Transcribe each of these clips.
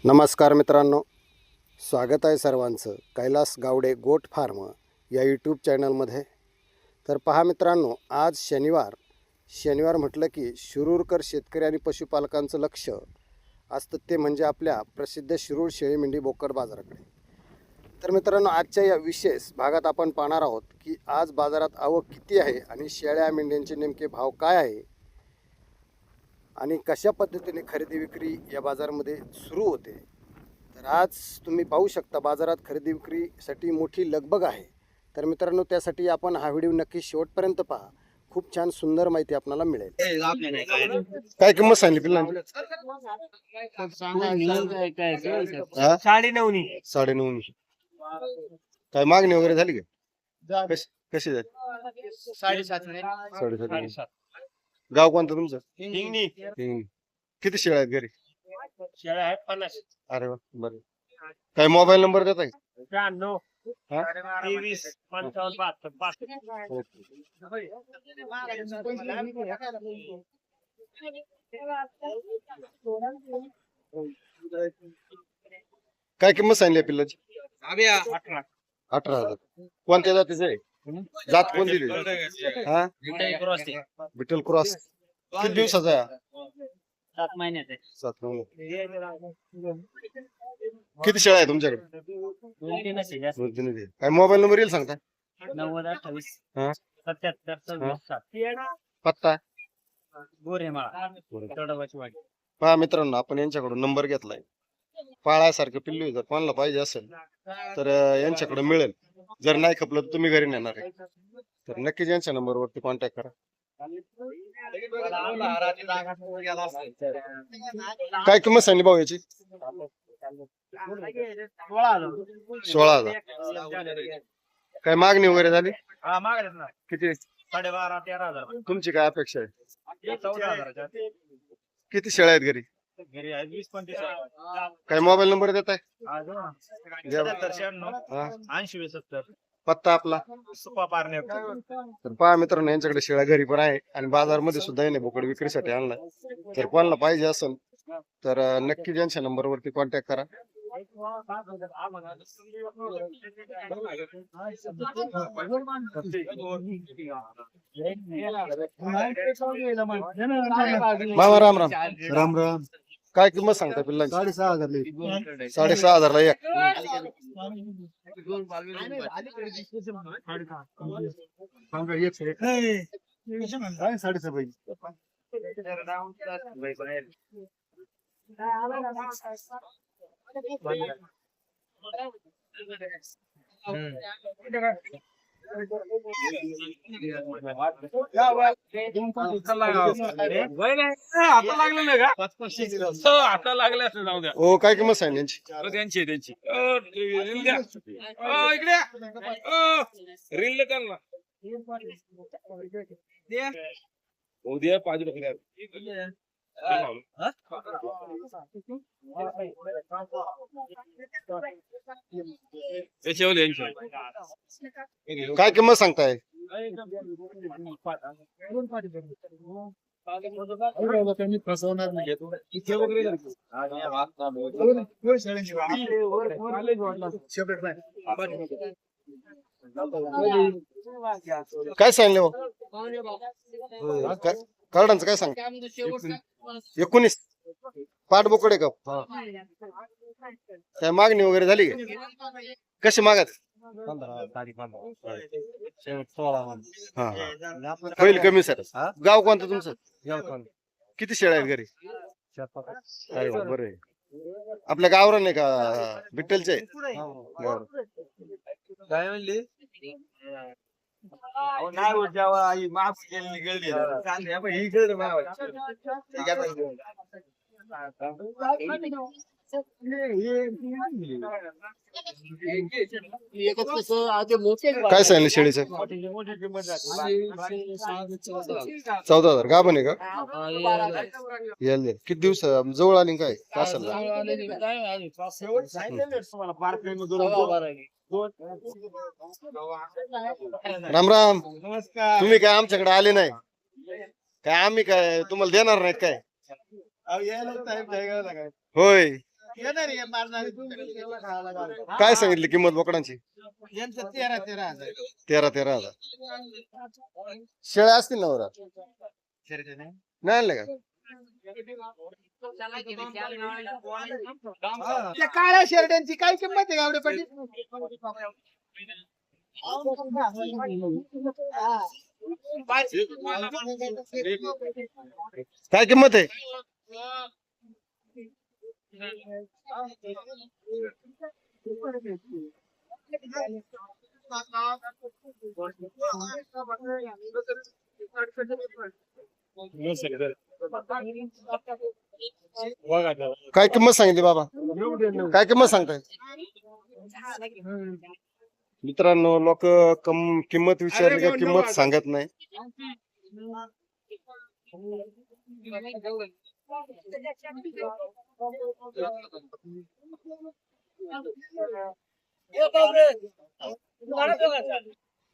नमस्कार मित्रांनो, स्वागत आहे सर्वांचं कैलास गावडे गोट फार्म या यूट्यूब चॅनलमध्ये. तर पहा मित्रांनो, आज शनिवार म्हटलं की शिरूरकर शेतकरी आणि पशुपालकांचं लक्ष असतं ते म्हणजे आपल्या प्रसिद्ध शिरूर शेळी मेंढी बोकड बाजाराकडे. तर मित्रांनो, आजच्या या विशेष भागात आपण पाहणार आहोत की आज बाजारात आवक किती आहे आणि शेळ्या मेंढ्यांचे नेमके भाव काय आहे आणि कशा पद्धतीने खरेदी विक्री या बाजारामध्ये सुरू होते. तर आज तुम्ही पाहू शकता बाजारात खरेदी विक्रीसाठी मोठी लगबग आहे. तर मित्रांनो, त्यासाठी आपण हा व्हिडिओ नक्की शेवटपर्यंत पहा. खूप छान सुंदर माहिती आपल्याला मिळेल. काय किंमत सांगली पिल्लांची? 9.5. काय मागणी वगैरे झाली का? कशी झाली? 7.5. गाव कोणतं तुमचं? हिंगणी. किती शेळ्या आहेत घरी? शेळ्या आहेत 50. अरे वा, बरं. काय मोबाईल नंबर देता का? 93 हा? 23 55 72. काय किंमत सांगली पिल्लाची? 18. 18,000. कोणत्या जातीचं आहे? जात कोणती दिली? हा, विठ्ठल क्रॉस. किती दिवसाचा आहे? 7 महिन्याचे. 7 महिने. किती शेळ्या आहे तुमच्याकडे? 2-3 असे जास्त. 2-3 आहे. काय मोबाईल नंबर येईल सांगता? 90 28 हा? 77 26 7. पत्ता? गोरेमाळा तोडवाची वाडी. पहा मित्रांनो, आपण यांच्याकडून नंबर घेतलाय. पाळासारखं पिल्लू आहे, जर कोणाला पाहिजे असेल तर यांच्याकडे मिळेल. जर नाही खपलं तर तुम्ही घरी नेणार आहे तर नक्कीच यांच्या नंबरवरती कॉन्टॅक्ट करा. काय किंमत सांगली भाऊ याची? 16,000. काय मागणी वगैरे झाली? हा मागण्यात ना किती? 12.5 13,000. तुमची काय अपेक्षा आहे? 14,000. किती शेळ्या आहेत घरी? घरी आहे 20-25. काय मोबाईल नंबर देताय? 77 हा? 80 70. पत्ता आपला? सुपा पारणे. तर पहा मित्रांनो, यांच्याकडे शेळ्या घरी पण आहे आणि बाजारमध्ये सुद्धा याने बोकड विक्रीसाठी आणलाय. जर कोणाला पाहिजे असेल तर नक्की यांच्या नंबरवरती कॉन्टॅक्ट करा. मामा राम राम. राम राम. काय किंमत सांगता पिल्लांची? 6,500. 6,500 ला एक. काय 6.5 आता लागले असं जाऊ द्या. हो, काय किंमत सांगली यांची? त्यांची इकडे रील त्यांना उद्या 5 काय किंमत सांगताय? फसवणार नाही. काय सांगले हो? कार्डांचं काय सांग? 19. पाठ बोकडे का? काय मागणी वगैरे झाली का? कशी मागत? 16 हा हा, होईल कमी सर. गाव कोणतं तुमचं? किती शेळ्या आहेत घरी? अरे वा, बरं आहे. आपल्या गावरा नाही का विठ्ठलचे? बरं. काय म्हणली? नाही जेव्हा आई माफ केली गळली काय सांगितलं शेळीचं? 14,000. गाभण आहे का? यायला किती दिवस जवळ आली काय? असेल राम राम. नमस्कार. तुम्ही काय आमच्याकडे आले नाही काय? आम्ही काय तुम्हाला देणार नाहीत काय? होय. काय सांगितली किंमत बोकडांची? यांचं 13,000. 13,000 शेळ्या असतील ना वरात? नाही आणले का? त्या काळ्या शेरड्यांची काय किंमत आहे गावडे पाटील? काय किंमत आहे? काय किंमत सांगितली बाबा? काय किंमत सांगताय? मित्रांनो, लोक किंमत विचारली का किंमत सांगत नाही.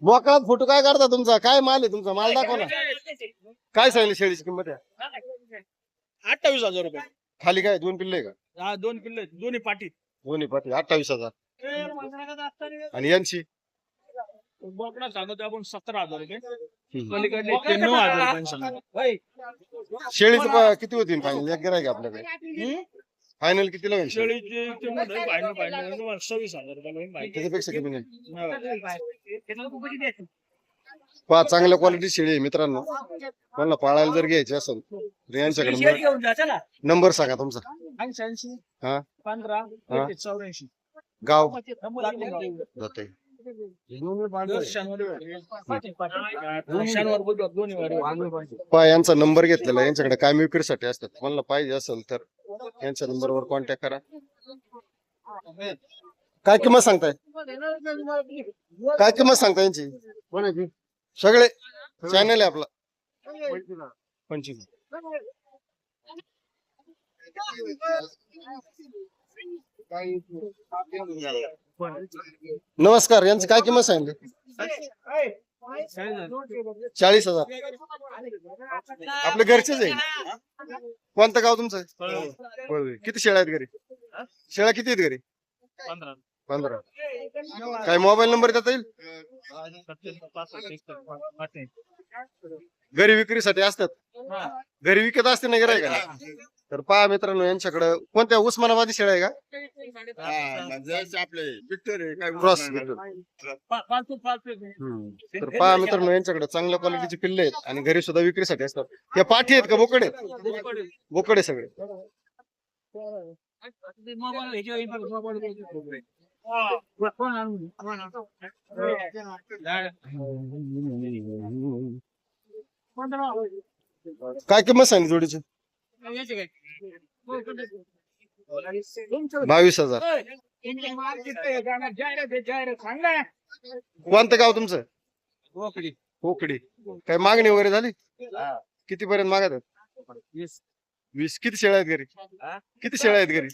बोकळात फोटो काय काढता तुमचा? काय माल आहे तुमचा? माल दाखवा ना. काय सांगितली शेळीची किंमत आहे? 28,000 रुपये. खाली काय 2 पिल्ले का? हा 2 किल्ले दोन्ही पाठी. दोन्ही पाठी 28,000. आणि यांची बोकडा सांगतो आपण 17,000 रुपये. हम्म. पलीकडले 9,000 रुपये सांगतो. शेळीचं किती होतील फायनल? एक गिराय का आपल्याकडे? फायनल कितीला होईल शेळी? शेळीची किंमत आहे फायनल 26,000 रुपये होईल बाई. त्याच्यापेक्षा कमी नाही. हो. पहा, चांगल्या क्वालिटी शेळी आहे मित्रांनो. मला पाळायला जर घ्यायची असेल तर यांच्याकडे नंबर सांगा तुमचा. 88 हा 15 हा. 84. गाव जाते. शनिवार बुधवार दोन्ही वारी. पहा, यांचा नंबर घेतलेला आहे. यांच्याकडे काय विक्रीसाठी असतात. मला पाहिजे असेल तर यांच्या नंबरवर कॉन्टॅक्ट करा. काय किंमत सांगताय? काय किंमत सांगताय यांची? सगळे चॅनल आहे आपला. 25. नमस्कार, यांची काय किंमत सांगितली? 40,000. आपले घरचेच आहे. कोणतं गाव तुमचं? पळवे. किती शेळ्या आहेत घरी? शेळ्या किती आहेत घरी? 15. काय मोबाईल नंबर देता येईल? घरी विक्रीसाठी असतात. घरी विकत असते ना गिराय का? तर पहा मित्रांनो, यांच्याकडे कोणत्या उस्मानाबादी शेळ्या आहे का? क्रॉस. तर पहा मित्रांनो, यांच्याकडे चांगल्या क्वालिटीची पिल्ले आहेत आणि घरी सुद्धा विक्रीसाठी असतात. हे पाठी आहेत का बोकडे? बोकडे सगळे. काय किंमत सांगितली जोडीची? 22,000. कोणतं गाव तुमचं? पोकडी. काय मागणी वगैरे झाली? किती पर्यंत मागत आहेत? 20. किती शेळ्या आहेत घरी? किती शेळ्या आहेत घरी?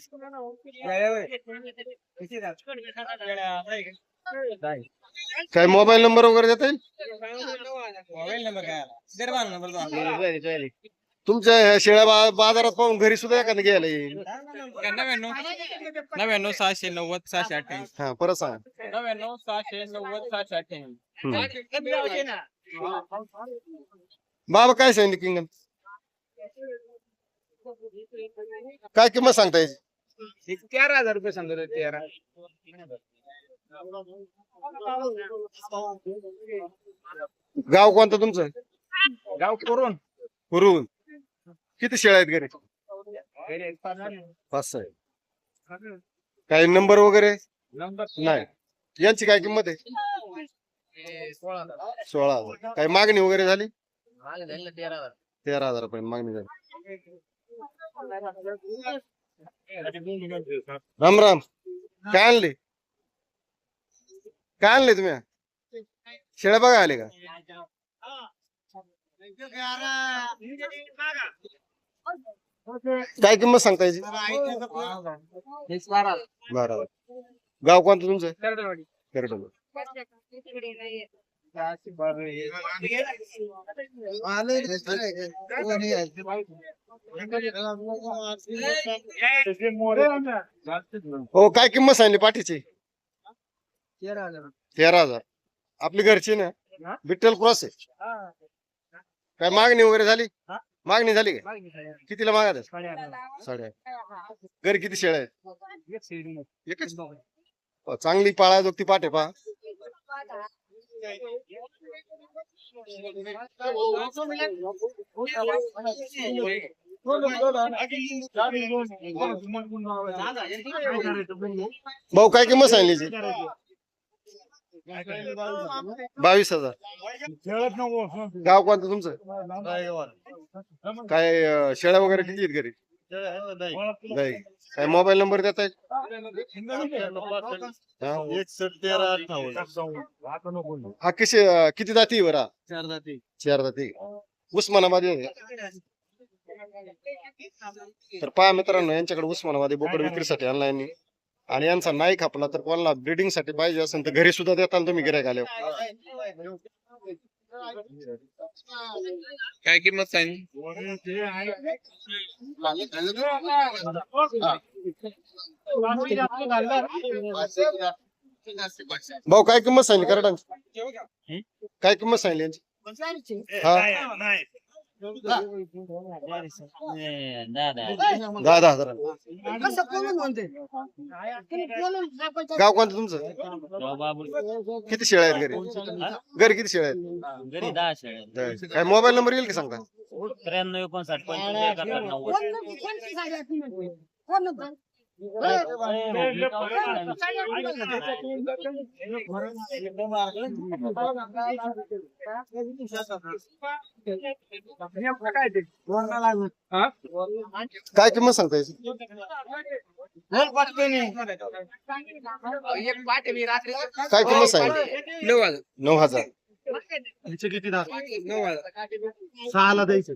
काय मोबाईल नंबर वगैरे देता येईल? तुमच्या ह्या शेळ्या बाजारात पाहून घरी सुद्धा एखादं घ्यायला येईल. 99 690 688. हा, परत सांगा. 99 690 688. बाबा काय सांगितलं किंगन? काय किंमत सांगता याची? 13,000 रुपये सांगतो. 13. गाव कोणतं तुमचं? गाव करून हुरुन. किती शेळ्या आहेत घरी? 5-6 आहेत. काही नंबर वगैरे नाही? यांची काय किंमत आहे? 16,000. काही मागणी वगैरे झाली? 13,000 पर्यंत मागणी झाली. राम राम. काय आणले? काय आणले तुम्ही? शेळ्या बघा आले का? काय किंमत सांगता याची? 12,000. गाव कोणतं तुमचं? करडोली. हो, काय किंमत सांगली पाठीची? 13,000. आपली घरची ना, विठ्ठल क्रॉस आहे. काय मागणी वगैरे झाली? मागणी झाली का? कितीला मागा? 8.5. घरी किती शेळ्या आहेत? एकच. चांगली पाळाजोगती पाठ आहे पहा. भाऊ काय किंमत सांगली? 22,000. गाव कोणतं तुमचं? काय शेळ्या वगैरे किती आहेत घरी? नाही. काय मोबाईल नंबर देताय? 611358. हा किती जाती बरा? 4 जाती. उस्मानाबादी आहे का? तर पहा मित्रांनो, यांच्याकडे उस्मानाबादी बोकड विक्रीसाठी आणला यांनी. आणि यांचा नाही खापला तर कोणाला ब्रीडिंग साठी पाहिजे असेल तर घरी सुद्धा देताना तुम्ही गिऱ्हाईक आले. काय किंमत सांगितली? भाऊ काय किंमत सांगली करडांची? काय किंमत सांगली यांची? हा, 10,000. गाव कोणतं तुमचं? किती शेळ्या आहेत घरी? घरी किती शेळ्या आहेत? घरी 10 शेळ्या. काय मोबाईल नंबर येईल की सांगता? 93 59 55 91. काय किंमत सांगता याची? काय किंमत सांगितली? 9,000. किती दात? 6ला द्यायचं.